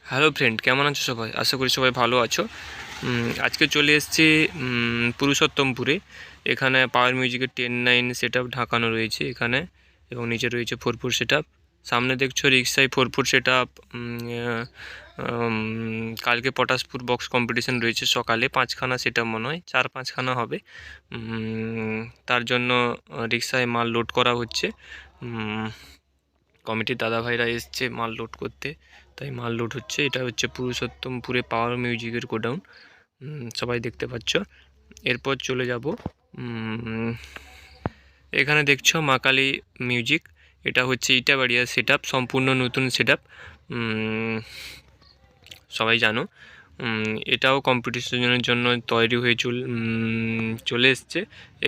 Hello friend, কেমন আছো সবাই? আশা করি সবাই ভালো আছো। আজকে চলে এসেছি পুরুষোত্তমপুরে। এখানে পাওয়ার মিউজিকের 10-9 সেট আপ ঢাকানো রয়েছে এখানে, এবং নিচে রয়েছে 4-4 সেট আপ। সামনে দেখছো রিক্সায় 4-4 সেট আপ। কালকে পটাশপুর বক্স কম্পিটিশন রয়েছে সকালে, 5খানা সেট আপ মনে হয়, 4-5খানা হবে। তার জন্য রিক্সায় মাল লোড করা হচ্ছে। কমিটির দাদাভাইরা এসছে মাল লোড করতে, তাই মাল লোড হচ্ছে। এটা হচ্ছে পুরুষোত্তমপুরে পাওয়ার মিউজিকের গোডাউন, সবাই দেখতে পাচ্ছ। এরপর চলে যাব, এখানে দেখছো মা কালী মিউজিক। এটা হচ্ছে ইটাবাড়িয়া সেট আপ, সম্পূর্ণ নতুন সেট আপ, সবাই জানো। এটাও কম্পিটিশনের জন্য তৈরি হয়ে চলে এসছে।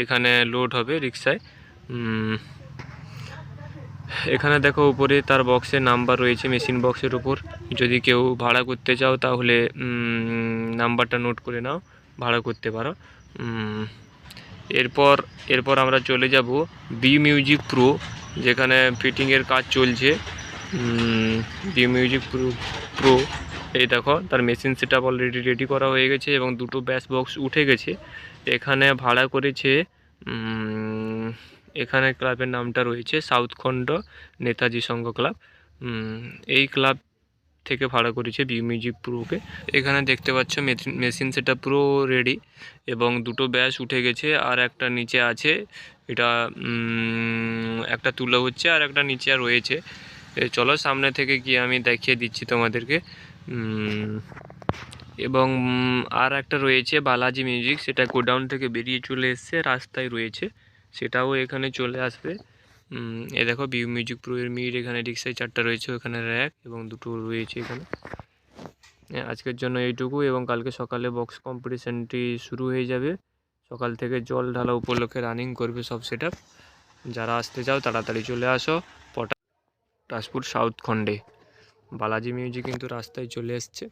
এখানে লোড হবে রিক্সায়। এখানে দেখো উপরে তার বক্সের নাম্বার রয়েছে মেশিন বক্সের উপর। যদি কেউ ভাড়া করতে চাও তাহলে নাম্বারটা নোট করে নাও, ভাড়া করতে পারো। এরপর আমরা চলে যাব বি মিউজিক প্রো, যেখানে ফিটিংয়ের কাজ চলছে। বি মিউজিক প্রো, এই দেখো তার machine set up already ready করা হয়ে গেছে এবং দুটো ব্যাস বক্স উঠে গেছে। এখানে ভাড়া করেছে, এখানে ক্লাবের নামটা রয়েছে সাউথখণ্ড নেতাজি সংঘ ক্লাব। এই ক্লাব থেকে ভাড়া করেছে বি মিউজিক প্রোকে। এখানে দেখতে পাচ্ছ মেশিন সেটা পুরো রেডি এবং দুটো ব্যাস উঠে গেছে, আর একটা নিচে আছে। এটা একটা তুলো হচ্ছে আর একটা নিচে রয়েছে। চলো সামনে থেকে গিয়ে আমি দেখিয়ে দিচ্ছি তোমাদেরকে। এবং আর একটা রয়েছে বালাজি মিউজিক, সেটা গোডাউন থেকে বেরিয়ে চলে এসছে, রাস্তায় রয়েছে, সেটাও এখানে চলে আসবে। এ দেখো বি মিউজিক প্রো এর মিট এখানে রিক্সায় 4টা রয়েছে, ওখানে র্যাক এবং দুটো রয়েছে এখানে। আজকের জন্য এইটুকু, এবং কালকে সকালে বক্স কম্পিটিশানটি শুরু হয়ে যাবে। সকাল থেকে জল ঢালা উপলক্ষে রানিং করবে সব সেট আপ। যারা আসতে চাও তাড়াতাড়ি চলে আসো পটাশপুর সাউথ খণ্ডে। বালাজি মিউজিক কিন্তু রাস্তায় চলে এসছে।